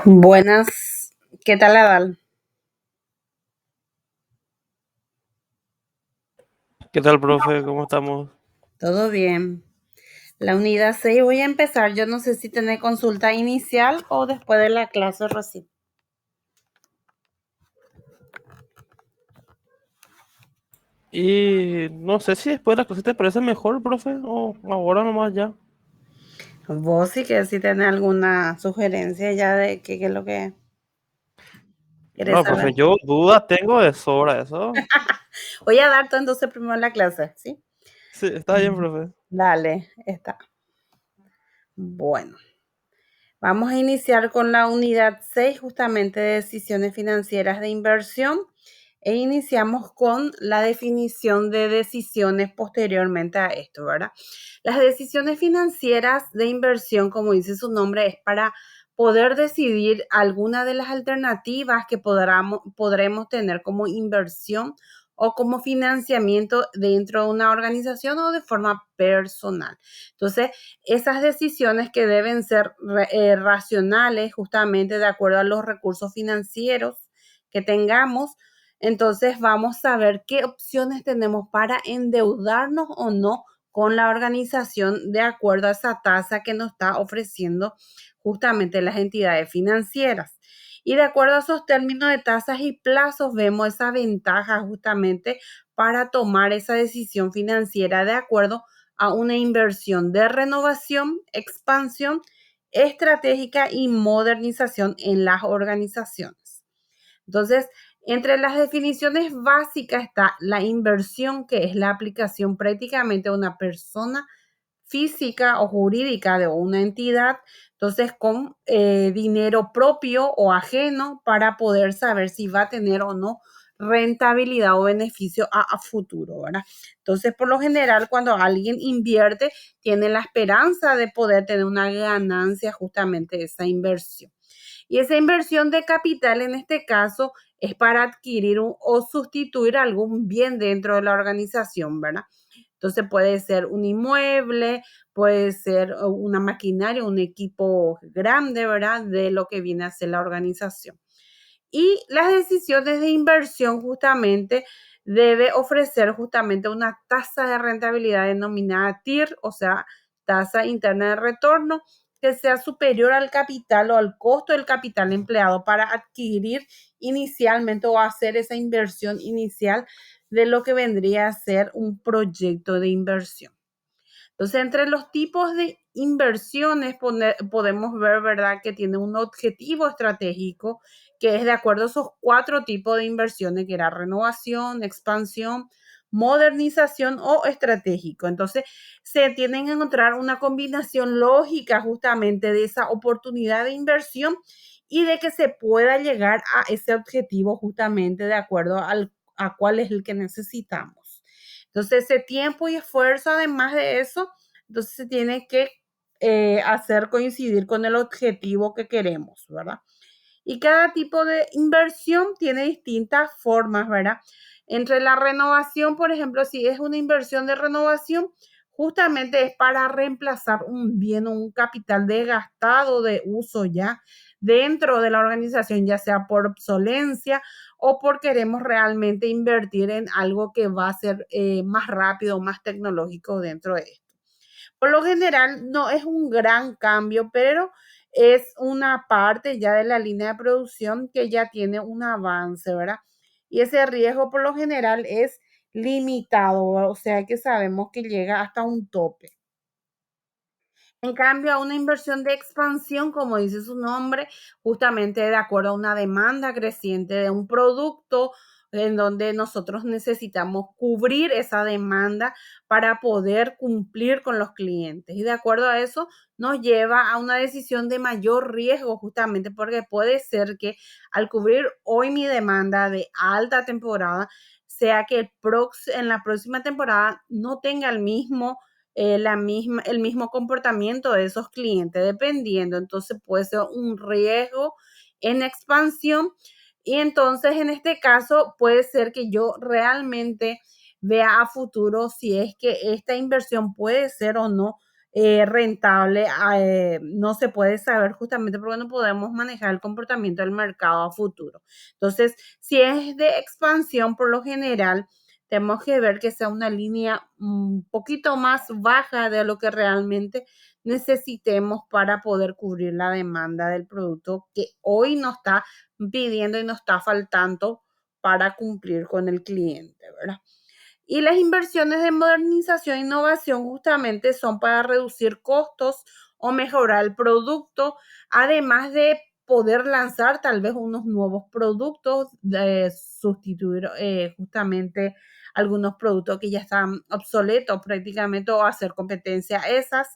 Buenas, ¿qué tal Adal? ¿Qué tal, profe? ¿Cómo estamos? ¿Todo bien? La unidad 6 voy a empezar. Yo no sé si tener consulta inicial o después de la clase recién. Y no sé si después de la clase te parece mejor, profe, o ahora nomás ya. Vos sí que si tenés alguna sugerencia ya de qué es lo que querés No, saber. profe, yo dudas tengo de sobra eso. Voy a dar todo entonces primero la clase, ¿sí? Sí, está bien, profe. Dale, está. Bueno, vamos a iniciar con la unidad 6 justamente de decisiones financieras de inversión. E iniciamos con la definición de decisiones posteriormente a esto, ¿verdad? Las decisiones financieras de inversión, como dice su nombre, es para poder decidir alguna de las alternativas que podremos tener como inversión o como financiamiento dentro de una organización o de forma personal. Entonces, esas decisiones que deben ser racionales justamente de acuerdo a los recursos financieros que tengamos, entonces vamos a ver qué opciones tenemos para endeudarnos o no con la organización de acuerdo a esa tasa que nos está ofreciendo justamente las entidades financieras. Y de acuerdo a esos términos de tasas y plazos, vemos esa ventaja justamente para tomar esa decisión financiera de acuerdo a una inversión de renovación, expansión estratégica y modernización en las organizaciones. Entonces, entre las definiciones básicas está la inversión, que es la aplicación prácticamente de una persona física o jurídica de una entidad, entonces con dinero propio o ajeno para poder saber si va a tener o no rentabilidad o beneficio a futuro, ¿verdad? Entonces, por lo general, cuando alguien invierte, tiene la esperanza de poder tener una ganancia justamente de esa inversión. Y esa inversión de capital en este caso es para adquirir o sustituir algún bien dentro de la organización, ¿verdad? Entonces puede ser un inmueble, puede ser una maquinaria, un equipo grande, ¿verdad? De lo que viene a ser la organización. Y las decisiones de inversión justamente debe ofrecer justamente una tasa de rentabilidad denominada TIR, o sea, tasa interna de retorno, que sea superior al capital o al costo del capital empleado para adquirir inicialmente o hacer esa inversión inicial de lo que vendría a ser un proyecto de inversión. Entonces, entre los tipos de inversiones podemos ver, ¿verdad?, que tiene un objetivo estratégico que es de acuerdo a esos 4 tipos de inversiones, que era renovación, expansión, modernización o estratégico. Entonces, se tienen que encontrar una combinación lógica justamente de esa oportunidad de inversión y de que se pueda llegar a ese objetivo justamente de acuerdo a cuál es el que necesitamos. Entonces, ese tiempo y esfuerzo, además de eso, entonces se tiene que hacer coincidir con el objetivo que queremos, ¿verdad? Y cada tipo de inversión tiene distintas formas, ¿verdad? Entre la renovación, por ejemplo, si es una inversión de renovación, justamente es para reemplazar un bien o un capital desgastado de uso ya dentro de la organización, ya sea por obsolencia o porque queremos realmente invertir en algo que va a ser más rápido, más tecnológico dentro de esto. Por lo general no es un gran cambio, pero es una parte ya de la línea de producción que ya tiene un avance, ¿verdad? Y ese riesgo por lo general es limitado, o sea que sabemos que llega hasta un tope. En cambio, a una inversión de expansión, como dice su nombre, justamente de acuerdo a una demanda creciente de un producto en donde nosotros necesitamos cubrir esa demanda para poder cumplir con los clientes. Y de acuerdo a eso, nos lleva a una decisión de mayor riesgo, justamente porque puede ser que al cubrir hoy mi demanda de alta temporada, sea que en la próxima temporada no tenga el mismo comportamiento de esos clientes, dependiendo. Entonces puede ser un riesgo en expansión y entonces en este caso puede ser que yo realmente vea a futuro si es que esta inversión puede ser o no rentable, no se puede saber justamente porque no podemos manejar el comportamiento del mercado a futuro. Entonces, si es de expansión, por lo general, tenemos que ver que sea una línea un poquito más baja de lo que realmente necesitemos para poder cubrir la demanda del producto que hoy nos está pidiendo y nos está faltando para cumplir con el cliente, ¿verdad? Y las inversiones de modernización e innovación justamente son para reducir costos o mejorar el producto, además de poder lanzar tal vez unos nuevos productos, de sustituir justamente algunos productos que ya están obsoletos prácticamente o hacer competencia a esas.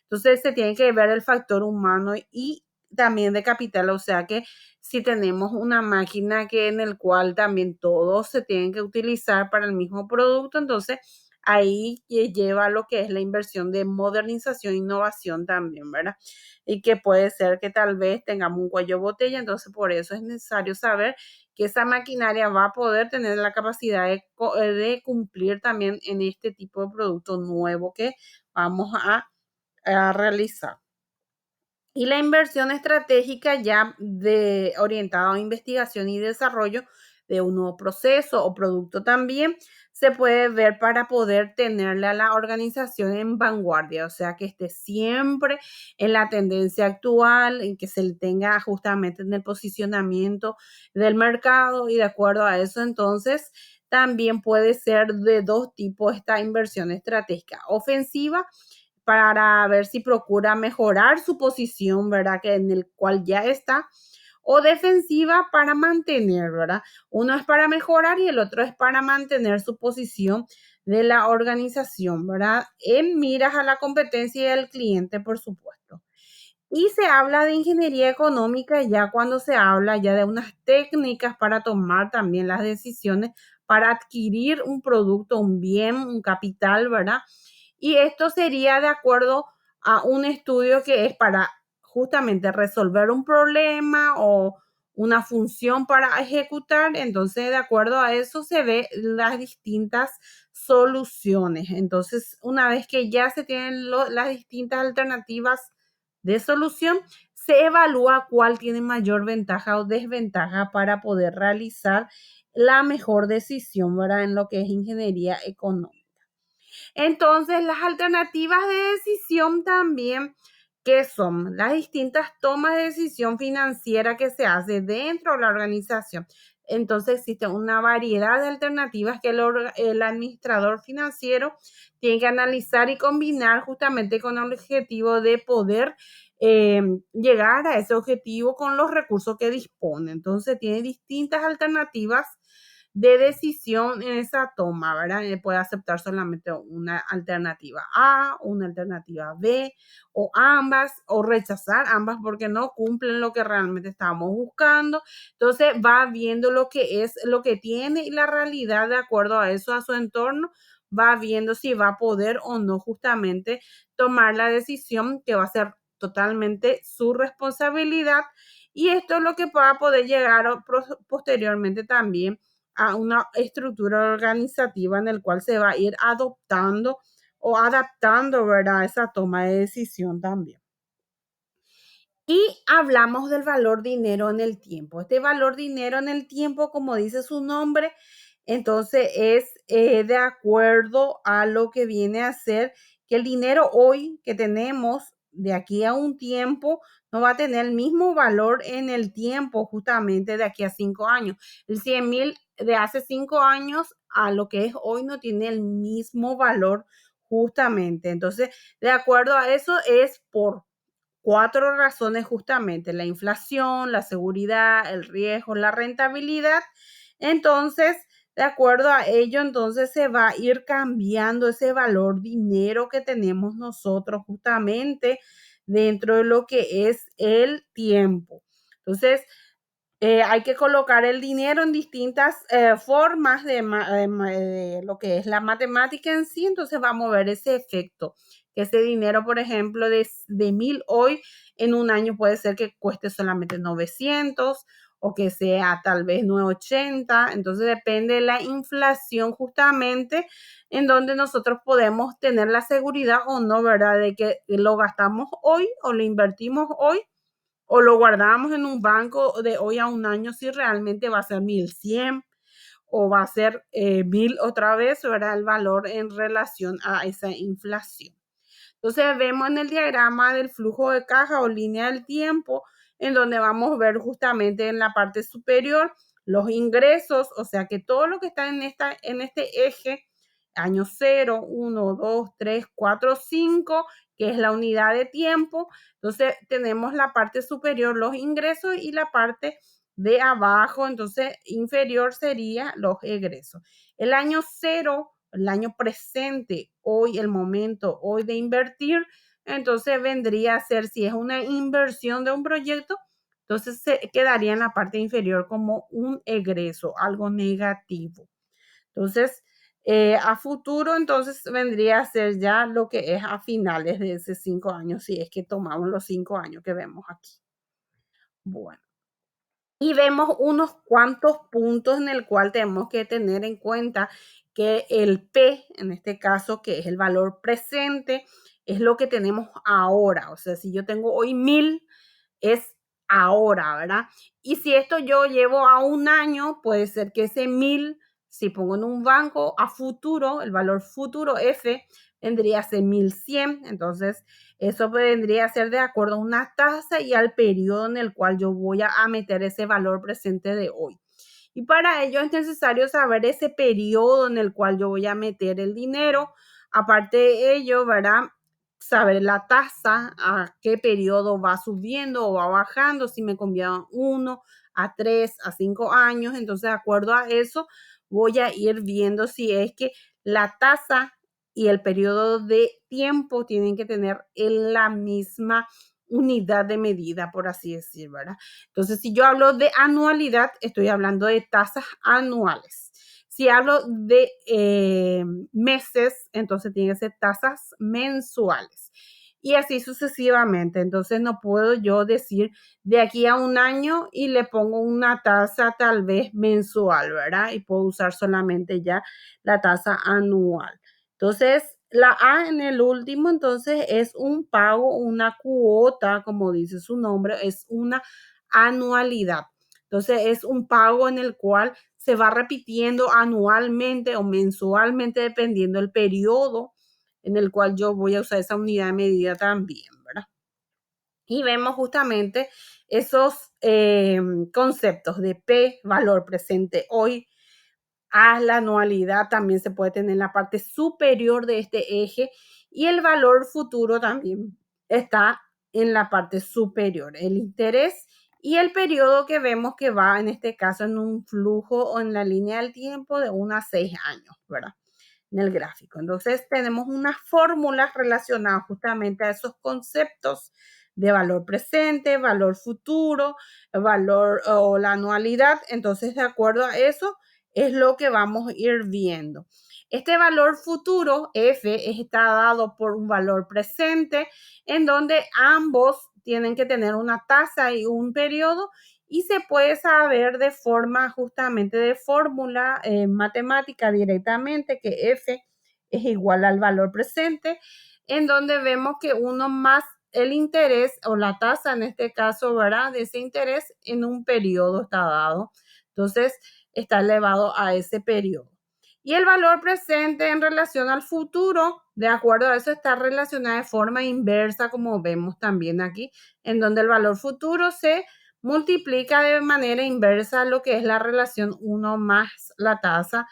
Entonces se tiene que ver el factor humano y también de capital, o sea que si tenemos una máquina que en el cual también todos se tienen que utilizar para el mismo producto, entonces ahí lleva lo que es la inversión de modernización e innovación también, ¿verdad? Y que puede ser que tal vez tengamos un cuello de botella, entonces por eso es necesario saber que esa maquinaria va a poder tener la capacidad de cumplir también en este tipo de producto nuevo que vamos a realizar. Y la inversión estratégica ya orientada a investigación y desarrollo de un nuevo proceso o producto también se puede ver para poder tenerle a la organización en vanguardia, o sea, que esté siempre en la tendencia actual, en que se le tenga justamente en el posicionamiento del mercado y de acuerdo a eso, entonces también puede ser de dos tipos esta inversión estratégica, ofensiva para ver si procura mejorar su posición, ¿verdad? Que en el cual ya está, o defensiva para mantener, ¿verdad? Uno es para mejorar y el otro es para mantener su posición de la organización, ¿verdad? En miras a la competencia y al cliente, por supuesto. Y se habla de ingeniería económica ya cuando se habla ya de unas técnicas para tomar también las decisiones para adquirir un producto, un bien, un capital, ¿verdad? Y esto sería de acuerdo a un estudio que es para justamente resolver un problema o una función para ejecutar. Entonces, de acuerdo a eso se ve las distintas soluciones. Entonces, una vez que ya se tienen las distintas alternativas de solución, se evalúa cuál tiene mayor ventaja o desventaja para poder realizar la mejor decisión, ¿verdad? En lo que es ingeniería económica. Entonces, las alternativas de decisión también, que son las distintas tomas de decisión financiera que se hace dentro de la organización. Entonces, existe una variedad de alternativas que el administrador financiero tiene que analizar y combinar justamente con el objetivo de poder llegar a ese objetivo con los recursos que dispone. Entonces, tiene distintas alternativas de decisión en esa toma, ¿verdad? Puede aceptar solamente una alternativa A, una alternativa B, o ambas, o rechazar ambas porque no cumplen lo que realmente estábamos buscando. Entonces va viendo lo que es, lo que tiene y la realidad de acuerdo a eso, a su entorno, va viendo si va a poder o no justamente tomar la decisión que va a ser totalmente su responsabilidad. Y esto es lo que va a poder llegar posteriormente también a una estructura organizativa en el cual se va a ir adoptando o adaptando, ¿verdad? Esa toma de decisión también. Y hablamos del valor dinero en el tiempo. Este valor dinero en el tiempo, como dice su nombre, entonces es de acuerdo a lo que viene a ser que el dinero hoy que tenemos de aquí a un tiempo no va a tener el mismo valor en el tiempo justamente de aquí a 5 años. El 100,000 de hace 5 años a lo que es hoy no tiene el mismo valor justamente. Entonces, de acuerdo a eso es por cuatro razones justamente: la inflación, la seguridad, el riesgo, la rentabilidad. Entonces, de acuerdo a ello, entonces se va a ir cambiando ese valor dinero que tenemos nosotros justamente dentro de lo que es el tiempo. Entonces, hay que colocar el dinero en distintas formas de lo que es la matemática en sí, entonces va a mover ese efecto. Ese dinero, por ejemplo, de 1,000 hoy, en un año puede ser que cueste solamente 900 o que sea tal vez 9.80. Entonces depende de la inflación justamente en donde nosotros podemos tener la seguridad o no, ¿verdad? De que lo gastamos hoy o lo invertimos hoy o lo guardamos en un banco de hoy a un año si realmente va a ser 1.100 o va a ser 1.000 otra vez, ¿verdad? El valor en relación a esa inflación. Entonces vemos en el diagrama del flujo de caja o línea del tiempo, en donde vamos a ver justamente en la parte superior los ingresos, o sea que todo lo que está en este eje, año 0, 1, 2, 3, 4, 5, que es la unidad de tiempo. Entonces tenemos la parte superior, los ingresos, y la parte de abajo, entonces inferior sería los egresos. El año 0, el año presente, hoy, el momento hoy de invertir, entonces vendría a ser, si es una inversión de un proyecto, entonces se quedaría en la parte inferior como un egreso, algo negativo. Entonces, a futuro, entonces vendría a ser ya lo que es a finales de esos 5 años, si es que tomamos los 5 años que vemos aquí. Bueno. Y vemos unos cuantos puntos en el cual tenemos que tener en cuenta que el P, en este caso, que es el valor presente, es lo que tenemos ahora. O sea, si yo tengo hoy 1.000, es ahora, ¿verdad? Y si esto yo llevo a un año, puede ser que ese 1.000, si pongo en un banco a futuro, el valor futuro F vendría a ser 1.100. Entonces, eso vendría a ser de acuerdo a una tasa y al periodo en el cual yo voy a meter ese valor presente de hoy. Y para ello es necesario saber ese periodo en el cual yo voy a meter el dinero. Aparte de ello, ¿verdad? Saber la tasa, a qué periodo va subiendo o va bajando, si me conviene 1, a 3, a 5 años. Entonces, de acuerdo a eso, voy a ir viendo si es que la tasa y el periodo de tiempo tienen que tener en la misma unidad de medida, por así decir, ¿verdad? Entonces, si yo hablo de anualidad, estoy hablando de tasas anuales. Si hablo de meses, entonces tiene que ser tasas mensuales. Y así sucesivamente. Entonces no puedo yo decir de aquí a un año y le pongo una tasa tal vez mensual, ¿verdad? Y puedo usar solamente ya la tasa anual. Entonces, la A en el último, entonces es un pago, una cuota, como dice su nombre, es una anualidad. Entonces, es un pago en el cual se va repitiendo anualmente o mensualmente, dependiendo del periodo en el cual yo voy a usar esa unidad de medida también, ¿verdad? Y vemos justamente esos conceptos de P, valor presente hoy, A, la anualidad también se puede tener en la parte superior de este eje, y el valor futuro también está en la parte superior. El interés y el periodo que vemos que va en este caso en un flujo o en la línea del tiempo de 1 a 6 años, ¿verdad? En el gráfico. Entonces tenemos unas fórmulas relacionadas justamente a esos conceptos de valor presente, valor futuro, valor o la anualidad. Entonces, de acuerdo a eso, es lo que vamos a ir viendo. Este valor futuro, F, está dado por un valor presente, en donde ambos tienen que tener una tasa y un periodo, y se puede saber de forma justamente de fórmula matemática directamente que F es igual al valor presente, en donde vemos que uno más el interés o la tasa en este caso, ¿verdad? De ese interés en un periodo está dado. Entonces, está elevado a ese periodo. Y el valor presente en relación al futuro, de acuerdo a eso, está relacionado de forma inversa, como vemos también aquí, en donde el valor futuro se multiplica de manera inversa lo que es la relación 1 más la tasa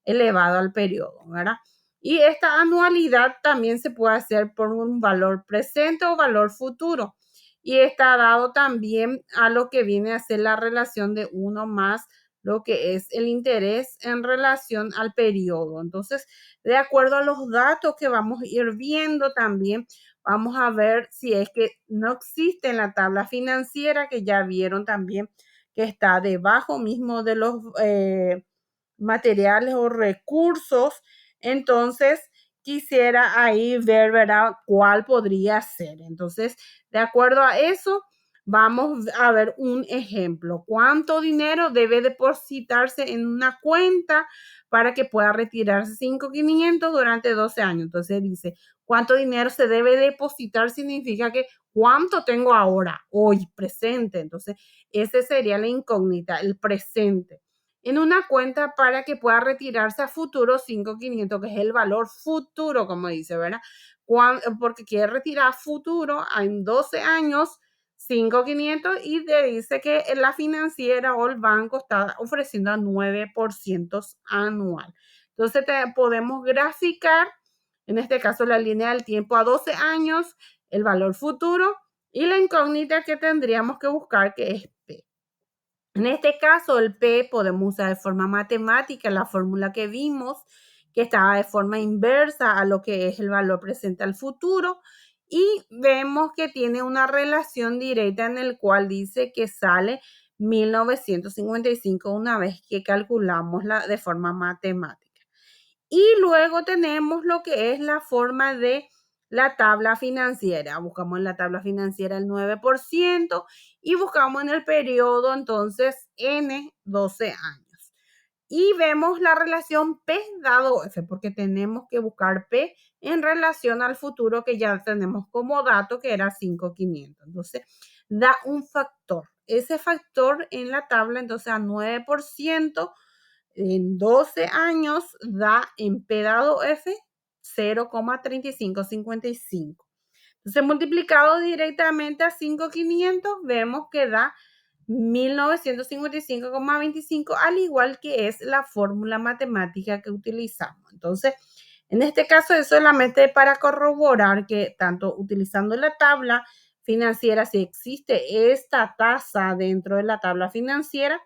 elevado al periodo, ¿verdad? Y esta anualidad también se puede hacer por un valor presente o valor futuro. Y está dado también a lo que viene a ser la relación de 1 más lo que es el interés en relación al periodo. Entonces, de acuerdo a los datos que vamos a ir viendo también, vamos a ver si es que no existe en la tabla financiera, que ya vieron también que está debajo mismo de los materiales o recursos. Entonces, quisiera ahí ver, ¿verdad?, cuál podría ser. Entonces, de acuerdo a eso, Vamos a ver un ejemplo. ¿Cuánto dinero debe depositarse en una cuenta para que pueda retirarse 5.500 durante 12 años? Entonces dice, ¿cuánto dinero se debe depositar? Significa que ¿cuánto tengo ahora, hoy, presente? Entonces, esa sería la incógnita, el presente. En una cuenta para que pueda retirarse a futuro 5.500, que es el valor futuro, como dice, ¿verdad? Porque quiere retirar a futuro en 12 años 5.500 y te dice que la financiera o el banco está ofreciendo a 9% anual. Entonces podemos graficar, en este caso la línea del tiempo a 12 años, el valor futuro y la incógnita que tendríamos que buscar, que es P. En este caso, el P podemos usar de forma matemática la fórmula que vimos, que estaba de forma inversa a lo que es el valor presente al futuro. Y vemos que tiene una relación directa en el cual dice que sale 1955 una vez que calculamos de forma matemática. Y luego tenemos lo que es la forma de la tabla financiera. Buscamos en la tabla financiera el 9% y buscamos en el periodo entonces N 12 años. Y vemos la relación P dado F, porque tenemos que buscar P en relación al futuro que ya tenemos como dato, que era 5.500. Entonces, da un factor. Ese factor en la tabla, entonces a 9% en 12 años da en P dado F 0,3555. Entonces, multiplicado directamente a 5.500, vemos que da 1955,25, al igual que es la fórmula matemática que utilizamos. Entonces, en este caso es solamente para corroborar que tanto utilizando la tabla financiera, si existe esta tasa dentro de la tabla financiera,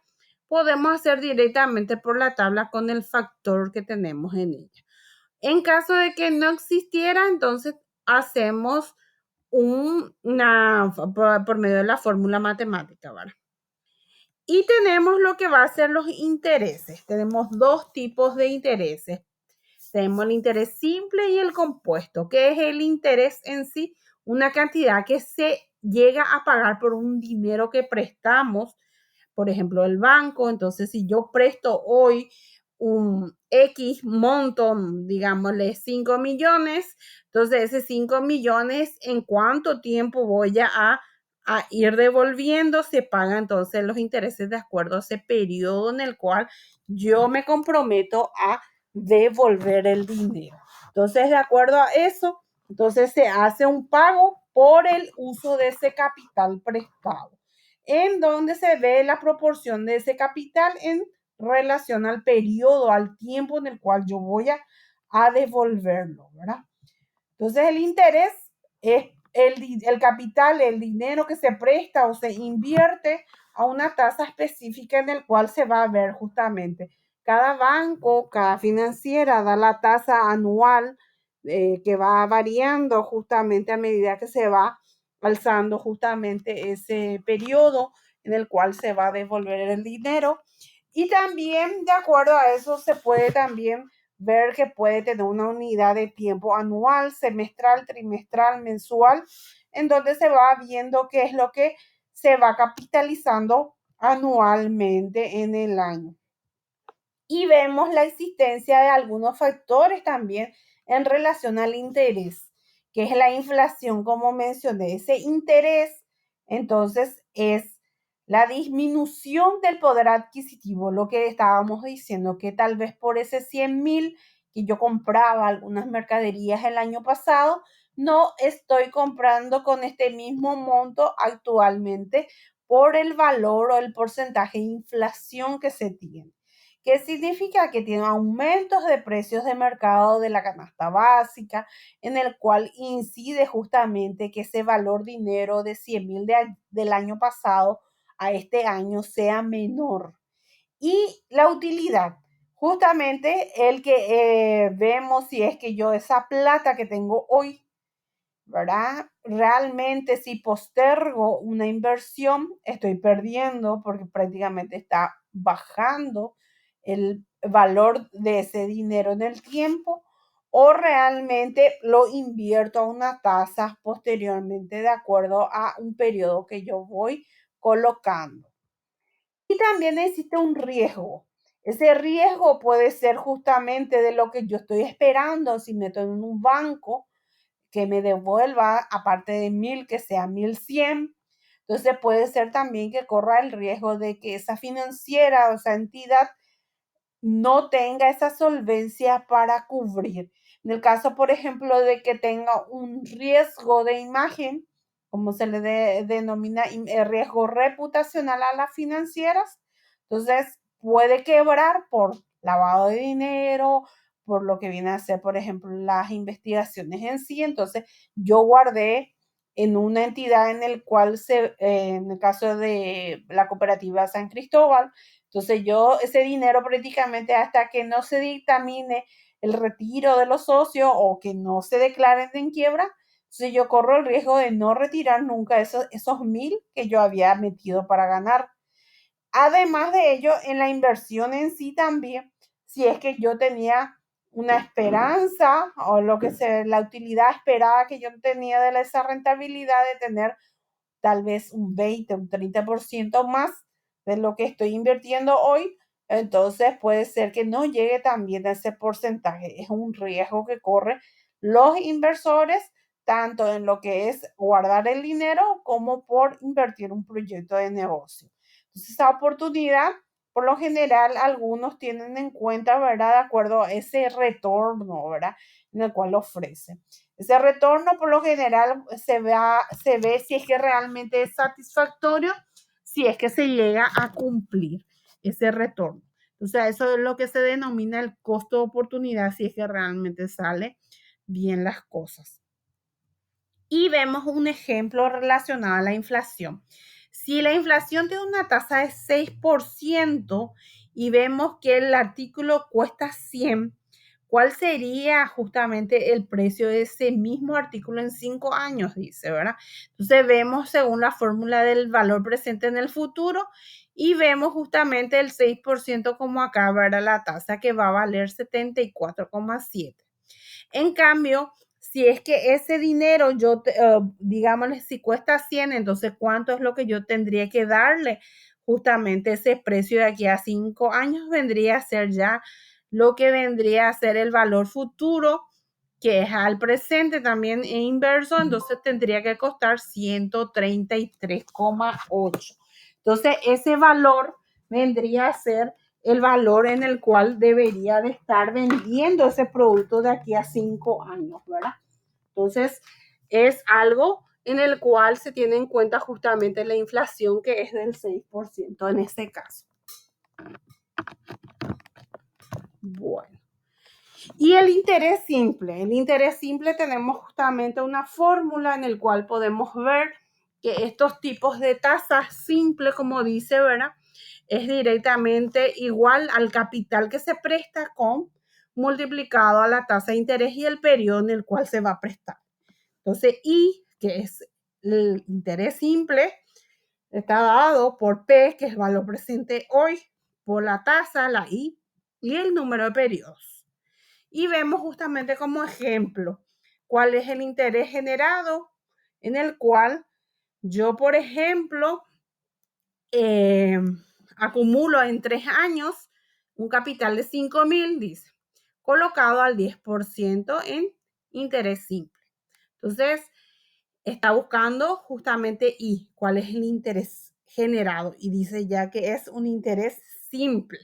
podemos hacer directamente por la tabla con el factor que tenemos en ella. En caso de que no existiera, entonces hacemos por medio de la fórmula matemática, ¿vale? Y tenemos lo que va a ser los intereses. Tenemos dos tipos de intereses. Tenemos el interés simple y el compuesto. ¿Qué es el interés en sí? Una cantidad que se llega a pagar por un dinero que prestamos, por ejemplo, el banco. Entonces, si yo presto hoy un X monto, digámosle 5 millones, entonces ese 5 millones, ¿en cuánto tiempo voy a ir devolviendo? Se pagan entonces los intereses de acuerdo a ese periodo en el cual yo me comprometo a devolver el dinero. Entonces, de acuerdo a eso, entonces se hace un pago por el uso de ese capital prestado, en donde se ve la proporción de ese capital en relación al periodo, al tiempo en el cual yo voy a devolverlo, ¿verdad? Entonces, el interés es el capital, el dinero que se presta o se invierte a una tasa específica en el cual se va a ver justamente. Cada banco, cada financiera da la tasa anual que va variando justamente a medida que se va alzando justamente ese periodo en el cual se va a devolver el dinero. Y también de acuerdo a eso se puede también ver que puede tener una unidad de tiempo anual, semestral, trimestral, mensual, en donde se va viendo qué es lo que se va capitalizando anualmente en el año. Y vemos la existencia de algunos factores también en relación al interés, que es la inflación, como mencioné. Ese interés, entonces, es la disminución del poder adquisitivo, lo que estábamos diciendo, que tal vez por ese 100.000 que yo compraba algunas mercaderías el año pasado, no estoy comprando con este mismo monto actualmente por el valor o el porcentaje de inflación que se tiene. ¿Qué significa? Que tiene aumentos de precios de mercado de la canasta básica, en el cual incide justamente que ese valor dinero de 100.000 del año pasado a este año sea menor. Y la utilidad, justamente el que vemos si es que yo esa plata que tengo hoy, ¿verdad? Realmente si postergo una inversión, estoy perdiendo porque prácticamente está bajando el valor de ese dinero en el tiempo, o realmente lo invierto a una tasa posteriormente de acuerdo a un periodo que yo voy colocando. Y también existe un riesgo. Ese riesgo puede ser justamente de lo que yo estoy esperando si meto en un banco que me devuelva, aparte de 1000, que sea 1100. Entonces puede ser también que corra el riesgo de que esa financiera o esa entidad no tenga esa solvencia para cubrir. En el caso, por ejemplo, de que tenga un riesgo de imagen, como se le denomina riesgo reputacional a las financieras, entonces puede quebrar por lavado de dinero, por lo que viene a ser, por ejemplo, las investigaciones en sí. Entonces, yo guardé en una entidad en el cual en el caso de la cooperativa San Cristóbal, entonces yo ese dinero prácticamente hasta que no se dictamine el retiro de los socios o que no se declaren en quiebra, entonces yo corro el riesgo de no retirar nunca esos 1000 que yo había metido para ganar. Además de ello, en la inversión en sí también, si es que yo tenía una esperanza o lo que sea, la utilidad esperada que yo tenía de esa rentabilidad de tener tal vez un 20, un 30% más de lo que estoy invirtiendo hoy, entonces puede ser que no llegue también a ese porcentaje. Es un riesgo que corren los inversores, tanto en lo que es guardar el dinero como por invertir un proyecto de negocio. Entonces, esa oportunidad, por lo general, algunos tienen en cuenta, ¿verdad? De acuerdo a ese retorno, ¿verdad? En el cual ofrece. Ese retorno por lo general se ve si es que realmente es satisfactorio, si es que se llega a cumplir ese retorno. O sea, eso es lo que se denomina el costo de oportunidad, si es que realmente sale bien las cosas. Y vemos un ejemplo relacionado a la inflación. Si la inflación tiene una tasa de 6% y vemos que el artículo cuesta 100, ¿cuál sería justamente el precio de ese mismo artículo en 5 años? Dice, ¿verdad? Entonces vemos según la fórmula del valor presente en el futuro y vemos justamente el 6% como acá, ¿verdad? La tasa que va a valer 74,7. En cambio, si es que ese dinero yo, digámosle, si cuesta 100, entonces ¿cuánto es lo que yo tendría que darle? Justamente ese precio de aquí a 5 años vendría a ser ya lo que vendría a ser el valor futuro, que es al presente también e inverso, entonces tendría que costar 133,8. Entonces, ese valor vendría a ser el valor en el cual debería de estar vendiendo ese producto de aquí a 5 años, ¿verdad? Entonces, es algo en el cual se tiene en cuenta justamente la inflación, que es del 6% en este caso. Bueno. Y el interés simple tenemos justamente una fórmula en el cual podemos ver que estos tipos de tasas simples, como dice, ¿verdad? Es directamente igual al capital que se presta con multiplicado a la tasa de interés y el periodo en el cual se va a prestar. Entonces, I, que es el interés simple, está dado por P, que es el valor presente hoy, por la tasa, la I, y el número de periodos. Y vemos justamente como ejemplo cuál es el interés generado en el cual yo, por ejemplo, acumulo en 3 años un capital de 5,000, dice, colocado al 10% en interés simple. Entonces, está buscando justamente y cuál es el interés generado y dice ya que es un interés simple.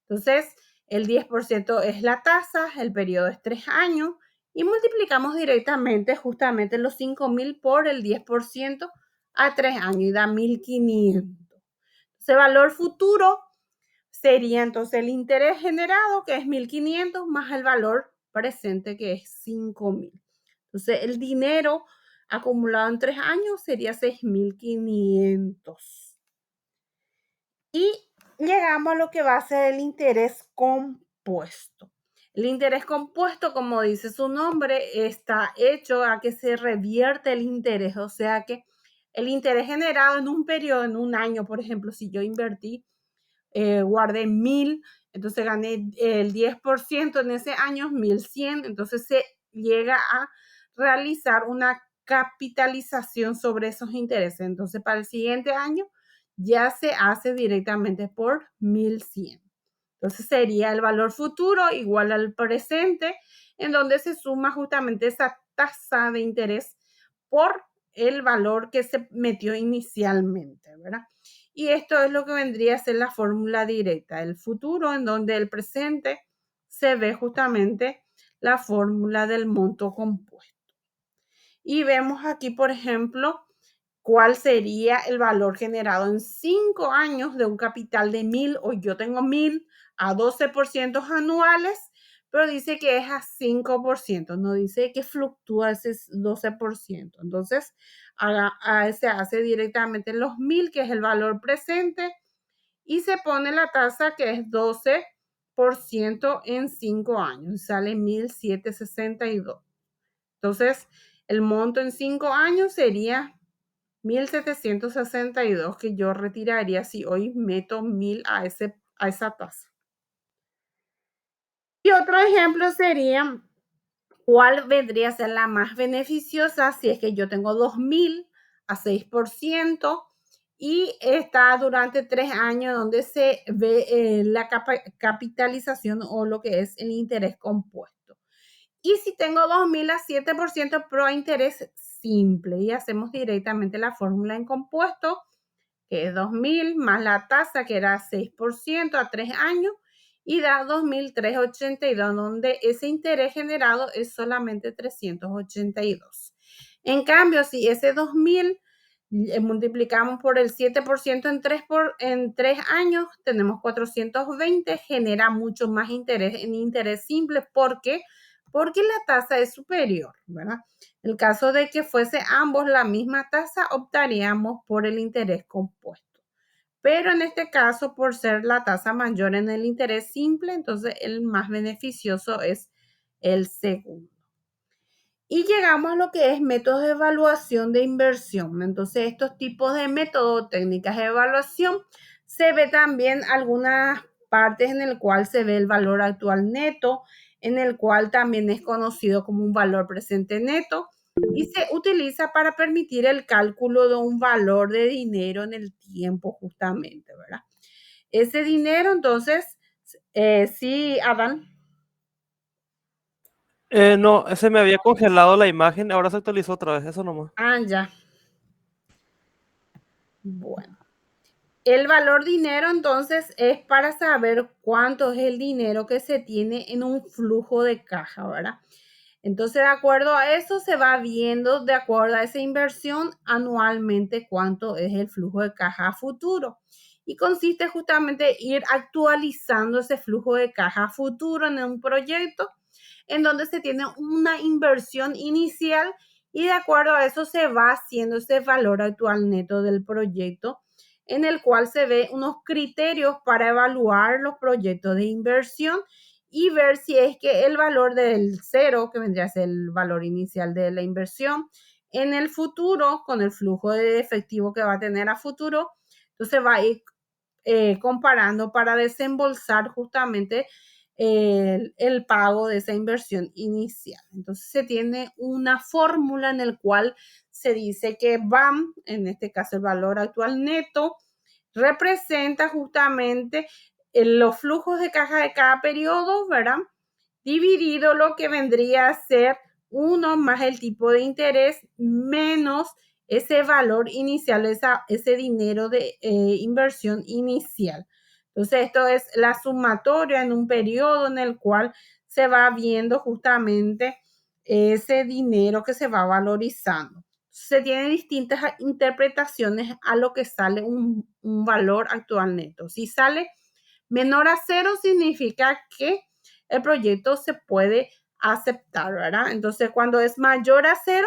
Entonces, el 10% es la tasa, el periodo es 3 años y multiplicamos directamente justamente los 5,000 por el 10% a 3 años y da 1,500. Ese valor futuro sería entonces el interés generado, que es 1,500, más el valor presente, que es 5,000. Entonces, el dinero acumulado en 3 años sería 6,500. Y llegamos a lo que va a ser el interés compuesto. El interés compuesto, como dice su nombre, está hecho a que se revierte el interés, o sea que el interés generado en un periodo, en un año, por ejemplo, si yo invertí, guardé 1,000 entonces gané el 10% en ese año, 1.100, entonces se llega a realizar una capitalización sobre esos intereses. Entonces, para el siguiente año ya se hace directamente por 1.100. Entonces, sería el valor futuro igual al presente, en donde se suma justamente esa tasa de interés por el valor que se metió inicialmente, ¿verdad? Y esto es lo que vendría a ser la fórmula directa, el futuro, en donde el presente se ve justamente la fórmula del monto compuesto. Y vemos aquí, por ejemplo, cuál sería el valor generado en 5 años de un capital de 1.000, o yo tengo 1.000 a 12% anuales, pero dice que es a 5%, no dice que fluctúa ese 12%. Entonces, se hace directamente en los 1.000, que es el valor presente, y se pone la tasa que es 12% en 5 años, sale 1.762. Entonces, el monto en 5 años sería 1.762, que yo retiraría si hoy meto 1.000 a esa tasa. Y otro ejemplo sería, ¿cuál vendría a ser la más beneficiosa si es que yo tengo 2.000 a 6% y está durante 3 años donde se ve la capitalización o lo que es el interés compuesto? Y si tengo 2.000 a 7%, pero a interés simple, y hacemos directamente la fórmula en compuesto, que es 2.000 más la tasa, que era 6% a 3 años, y da 2.382, donde ese interés generado es solamente 382. En cambio, si ese 2.000 multiplicamos por el 7% en 3 años, tenemos 420, genera mucho más interés en interés simple. ¿Por qué? Porque la tasa es superior, ¿verdad? En el caso de que fuese ambos la misma tasa, optaríamos por el interés compuesto. Pero en este caso, por ser la tasa mayor en el interés simple, entonces el más beneficioso es el segundo. Y llegamos a lo que es métodos de evaluación de inversión. Entonces, estos tipos de métodos, técnicas de evaluación, se ve también algunas partes en el cual se ve el valor actual neto, en el cual también es conocido como un valor presente neto, y se utiliza para permitir el cálculo de un valor de dinero en el tiempo justamente, ¿verdad? Ese dinero, entonces, sí, Adán. No, se me había congelado la imagen, ahora se actualizó otra vez, eso nomás. Ah, ya. Bueno. El valor dinero, entonces, es para saber cuánto es el dinero que se tiene en un flujo de caja, ¿verdad? Entonces, de acuerdo a eso, se va viendo, de acuerdo a esa inversión, anualmente cuánto es el flujo de caja a futuro. Y consiste justamente en ir actualizando ese flujo de caja a futuro en un proyecto en donde se tiene una inversión inicial, y de acuerdo a eso se va haciendo ese valor actual neto del proyecto, en el cual se ve unos criterios para evaluar los proyectos de inversión y ver si es que el valor del cero, que vendría a ser el valor inicial de la inversión, en el futuro, con el flujo de efectivo que va a tener a futuro, entonces va a ir comparando para desembolsar justamente el pago de esa inversión inicial. Entonces se tiene una fórmula en la cual se dice que BAM, en este caso el valor actual neto, representa justamente los flujos de caja de cada periodo, ¿verdad? Dividido lo que vendría a ser 1 más el tipo de interés menos ese valor inicial, ese dinero de inversión inicial. Entonces, esto es la sumatoria en un periodo en el cual se va viendo justamente ese dinero que se va valorizando. Se tienen distintas interpretaciones a lo que sale un valor actual neto. Si sale menor a 0, significa que el proyecto se puede aceptar, ¿verdad? Entonces, cuando es mayor a 0,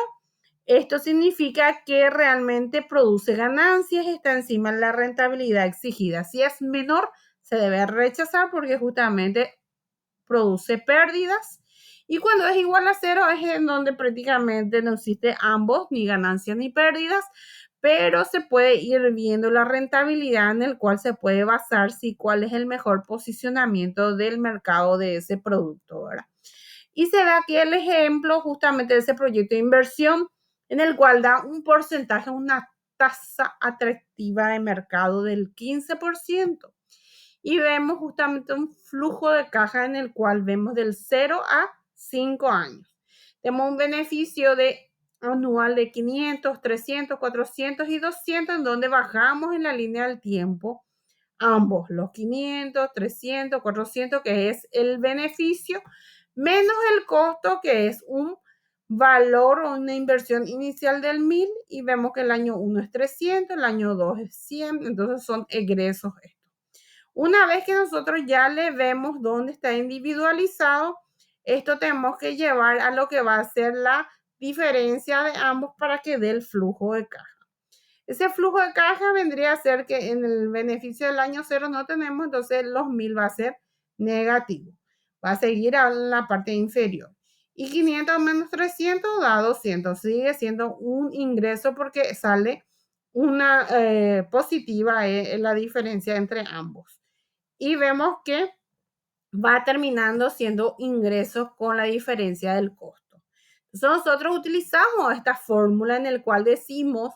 esto significa que realmente produce ganancias, está encima de la rentabilidad exigida. Si es menor, se debe rechazar porque justamente produce pérdidas. Y cuando es igual a 0 es en donde prácticamente no existe ambos, ni ganancias ni pérdidas, pero se puede ir viendo la rentabilidad en el cual se puede basar si cuál es el mejor posicionamiento del mercado de ese producto, ¿verdad? Y se ve aquí el ejemplo justamente de ese proyecto de inversión en el cual da un porcentaje, una tasa atractiva de mercado del 15%. Y vemos justamente un flujo de caja en el cual vemos del 0 a 5 años. Tenemos un beneficio de anual de 500, 300, 400 y 200, en donde bajamos en la línea del tiempo ambos, los 500, 300, 400, que es el beneficio, menos el costo, que es un valor o una inversión inicial del 1000, y vemos que el año 1 es 300, el año 2 es 100, entonces son egresos estos. Una vez que nosotros ya le vemos dónde está individualizado, esto tenemos que llevar a lo que va a ser la diferencia de ambos para que dé el flujo de caja. Ese flujo de caja vendría a ser que en el beneficio del año 0 no tenemos, entonces los 1000 va a ser negativo. Va a seguir en la parte inferior. Y 500 menos 300 da 200. Sigue siendo un ingreso porque sale una positiva la diferencia entre ambos. Y vemos que va terminando siendo ingresos con la diferencia del costo. Entonces nosotros utilizamos esta fórmula en la cual decimos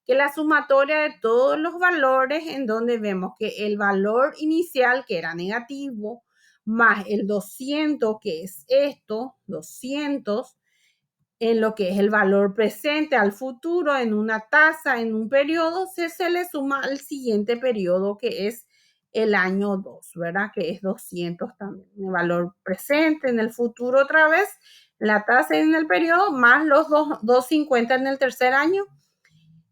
que la sumatoria de todos los valores, en donde vemos que el valor inicial, que era negativo, más el 200, que es esto, 200, en lo que es el valor presente al futuro, en una tasa, en un periodo, se le suma al siguiente periodo, que es el año 2, ¿verdad? Que es 200 también. El valor presente en el futuro otra vez, la tasa en el periodo, más los 250 en el tercer año.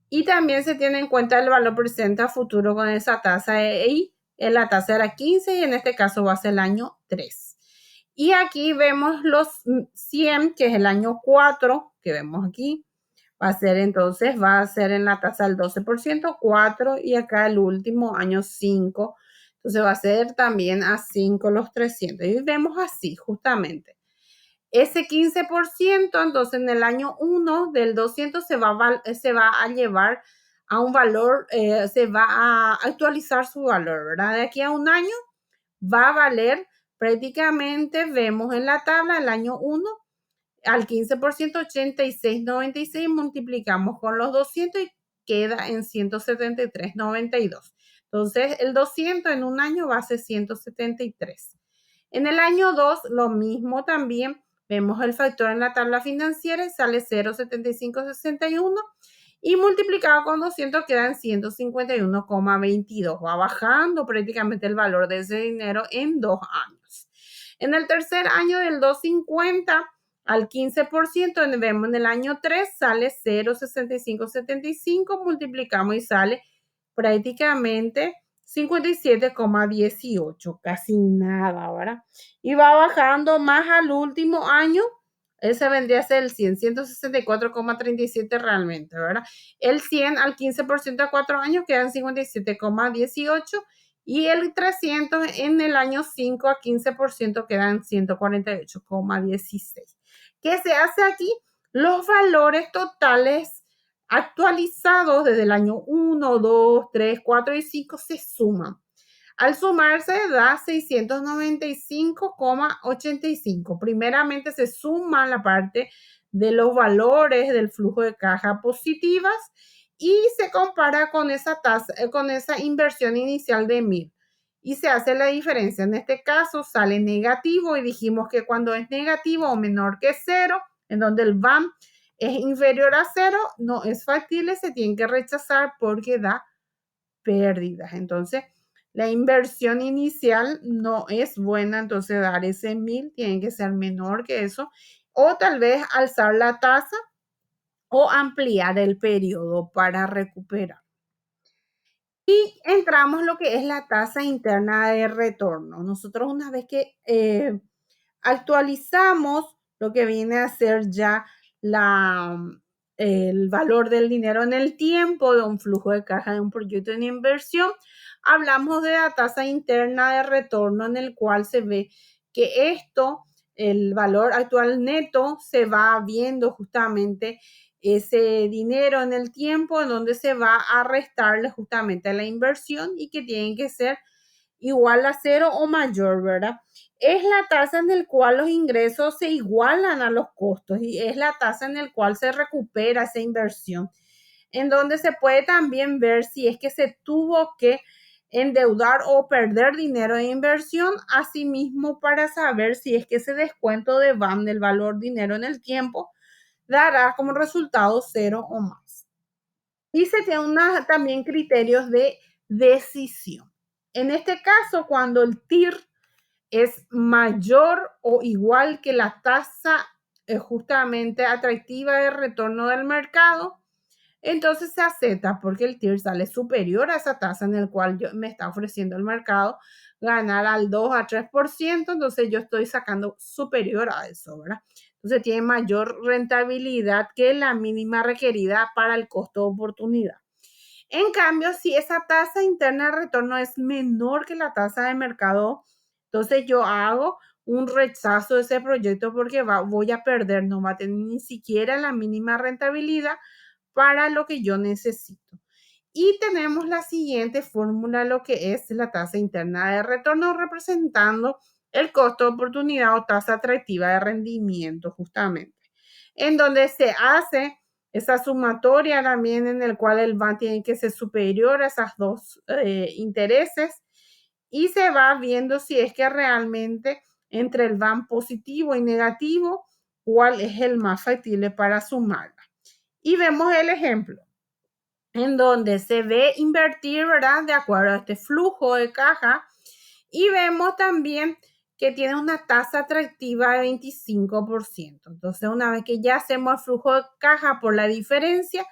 Y también se tiene en cuenta el valor presente a futuro con esa tasa y la tasa era 15 y en este caso va a ser el año 3. Y aquí vemos los 100, que es el año 4, que vemos aquí. Va a ser entonces, va a ser en la tasa del 12%, 4, y acá el último año 5. Entonces va a ser también a 5 los 300. Y vemos así, justamente. Ese 15%, entonces en el año 1 del 200 se va a llevar a un valor, se va a actualizar su valor, ¿verdad? De aquí a un año va a valer prácticamente, vemos en la tabla, el año 1 al 15%, 86,96, multiplicamos con los 200 y queda en 173,92. Entonces, el 200 en un año va a ser 173. En el año 2, lo mismo también. Vemos el factor en la tabla financiera y sale 0,7561 y multiplicado con 200 queda en 151,22. Va bajando prácticamente el valor de ese dinero en 2 años. En el tercer año del 250 al 15%, vemos en el año 3 sale 0,6575, multiplicamos y sale prácticamente 57,18, casi nada, ¿verdad? Y va bajando más al último año, ese vendría a ser el 100, 164,37 realmente, ¿verdad? El 100 al 15% a 4 años quedan 57,18 y el 300 en el año 5 a 15% quedan 148,16. ¿Qué se hace aquí? Los valores totales actualizados desde el año 1, 2, 3, 4 y 5 se suman. Al sumarse da 695,85. Primeramente se suma la parte de los valores del flujo de caja positivas y se compara con esa tasa, con esa inversión inicial de 1000 y se hace la diferencia. En este caso sale negativo y dijimos que cuando es negativo o menor que 0, en donde el VAM es inferior a 0, no es factible, se tiene que rechazar porque da pérdidas. Entonces, la inversión inicial no es buena, entonces dar ese 1000 tiene que ser menor que eso, o tal vez alzar la tasa o ampliar el periodo para recuperar. Y entramos lo que es la tasa interna de retorno. Nosotros una vez que actualizamos lo que viene a ser ya el valor del dinero en el tiempo de un flujo de caja de un proyecto de inversión, hablamos de la tasa interna de retorno en el cual se ve que esto, el valor actual neto, se va viendo justamente ese dinero en el tiempo en donde se va a restarle justamente a la inversión y que tienen que ser igual a cero o mayor, ¿verdad? Es la tasa en la cual los ingresos se igualan a los costos y es la tasa en la cual se recupera esa inversión, en donde se puede también ver si es que se tuvo que endeudar o perder dinero de inversión, asimismo para saber si es que ese descuento de BAM del valor dinero en el tiempo dará como resultado cero o más. Y se tiene también criterios de decisión. En este caso, cuando el TIR es mayor o igual que la tasa justamente atractiva de retorno del mercado, entonces se acepta porque el TIR sale superior a esa tasa en el cual me está ofreciendo el mercado ganar al 2 a 3%, entonces yo estoy sacando superior a eso, ¿verdad? Entonces tiene mayor rentabilidad que la mínima requerida para el costo de oportunidad. En cambio, si esa tasa interna de retorno es menor que la tasa de mercado, entonces yo hago un rechazo de ese proyecto porque voy a perder, no va a tener ni siquiera la mínima rentabilidad para lo que yo necesito. Y tenemos la siguiente fórmula, lo que es la tasa interna de retorno representando el costo de oportunidad o tasa atractiva de rendimiento, justamente, en donde se hace esa sumatoria también en el cual el BAN tiene que ser superior a esas dos intereses y se va viendo si es que realmente entre el BAN positivo y negativo, cuál es el más factible para sumarla. Y vemos el ejemplo en donde se ve invertir, ¿verdad? De acuerdo a este flujo de caja. Y vemos también que tiene una tasa atractiva de 25%. Entonces, una vez que ya hacemos el flujo de caja por la diferencia,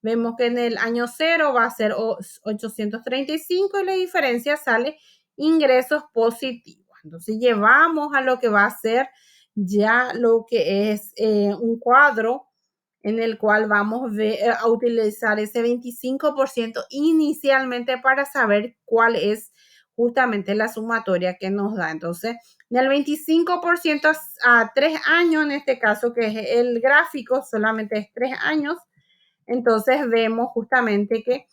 vemos que en el año 0 va a ser 835 y la diferencia sale ingresos positivos. Entonces, llevamos a lo que va a ser ya lo que es un cuadro en el cual vamos a utilizar ese 25% inicialmente para saber cuál es justamente la sumatoria que nos da. Entonces, del 25% a 3 años, en este caso que es el gráfico, solamente es 3 años, entonces vemos justamente que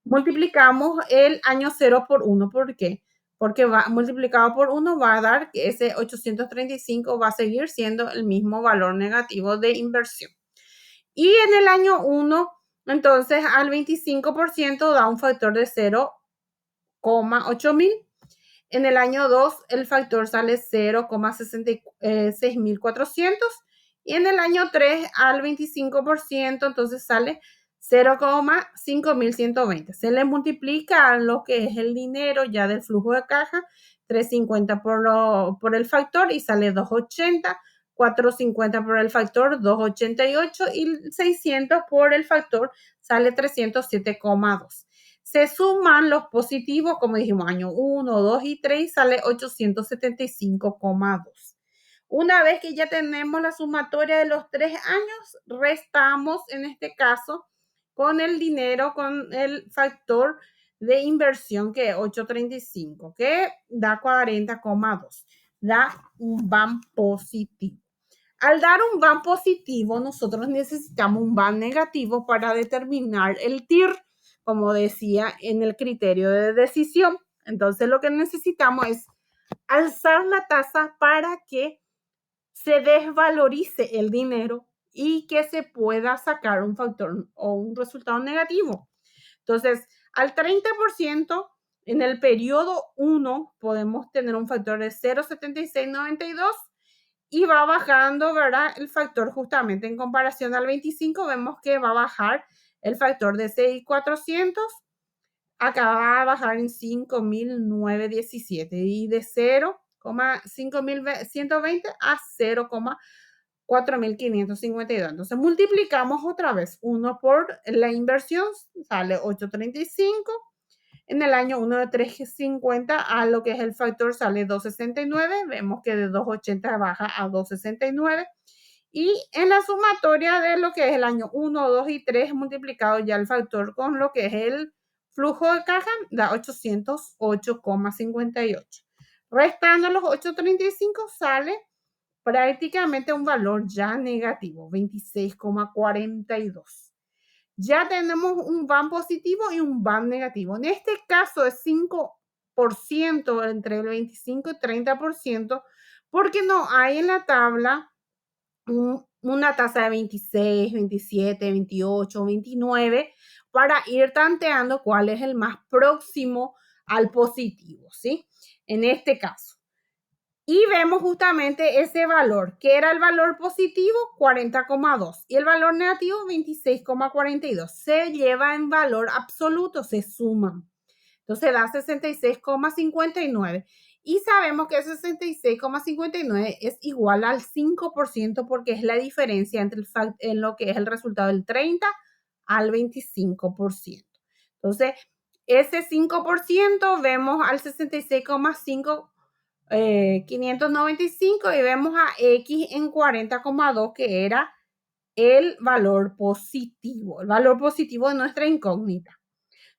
multiplicamos el año 0 por 1. ¿Por qué? Porque multiplicado por 1 va a dar que ese 835 va a seguir siendo el mismo valor negativo de inversión. Y en el año 1, entonces al 25% da un factor de 0,8000. En el año 2, el factor sale 0,66400. Y en el año 3, al 25%, entonces sale 0,5120. Se le multiplica lo que es el dinero ya del flujo de caja, 350 por el factor y sale 280. 450 por el factor, 288 y 600 por el factor sale 307,2. Se suman los positivos, como dijimos, año 1, 2 y 3, sale 875,2. Una vez que ya tenemos la sumatoria de los 3 años, restamos en este caso con el dinero, con el factor de inversión que es 835, que da 40,2. Da un BAM positivo. Al dar un BAM positivo, nosotros necesitamos un BAM negativo para determinar el TIR, como decía en el criterio de decisión. Entonces, lo que necesitamos es alzar la tasa para que se desvalorice el dinero y que se pueda sacar un factor o un resultado negativo. Entonces, al 30%, en el periodo 1 podemos tener un factor de 0,7692 y va bajando, ¿verdad? El factor justamente en comparación al 25, vemos que va a bajar el factor de 6,400, acá va a bajar en 5,917 y de 0,5120 a 0,4552. Entonces multiplicamos otra vez 1 por la inversión, sale 835. En el año 1 de 350 a lo que es el factor sale 269. Vemos que de 280 baja a 269. Y en la sumatoria de lo que es el año 1, 2 y 3 multiplicado ya el factor con lo que es el flujo de caja da 808,58. Restando los 835 sale prácticamente un valor ya negativo, 26,42. Ya tenemos un BAM positivo y un BAM negativo. En este caso es 5%, entre el 25 y 30%, porque no hay en la tabla una tasa de 26, 27, 28, 29 para ir tanteando cuál es el más próximo al positivo, ¿sí? En este caso. Y vemos justamente ese valor, que era el valor positivo 40,2 y el valor negativo 26,42. Se lleva en valor absoluto, se suman. Entonces da 66,59. Y sabemos que 66,59 es igual al 5% porque es la diferencia entre en lo que es el resultado del 30 al 25%. Entonces, ese 5% vemos al 66,5 595 y vemos a X en 40,2 que era el valor positivo de nuestra incógnita.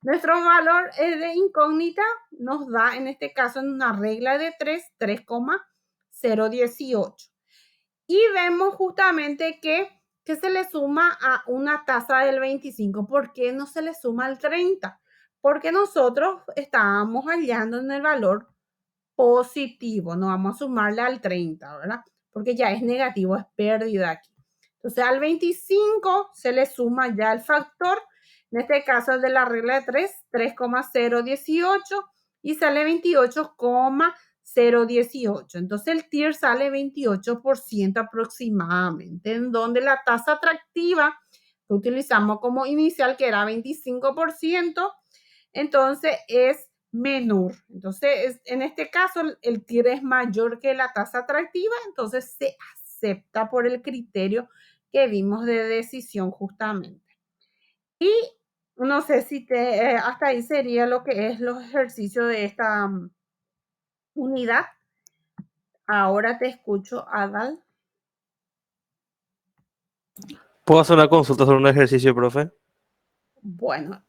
Nuestro valor de incógnita nos da, en este caso, en una regla de 3,018. Y vemos justamente que se le suma a una tasa del 25. ¿Por qué no se le suma al 30? Porque nosotros estábamos hallando en el valor positivo, no vamos a sumarle al 30, ¿verdad? Porque ya es negativo, es pérdida aquí. Entonces al 25 se le suma ya el factor, en este caso el de la regla de 3,018 y sale 28,018. Entonces el TIR sale 28% aproximadamente, en donde la tasa atractiva que utilizamos como inicial, que era 25%, entonces es menor. Entonces, en este caso, el TIR es mayor que la tasa atractiva, entonces se acepta por el criterio que vimos de decisión justamente. Y no sé si hasta ahí sería lo que es los ejercicios de esta unidad. Ahora te escucho, Adal. ¿Puedo hacer una consulta sobre un ejercicio, profe? Bueno,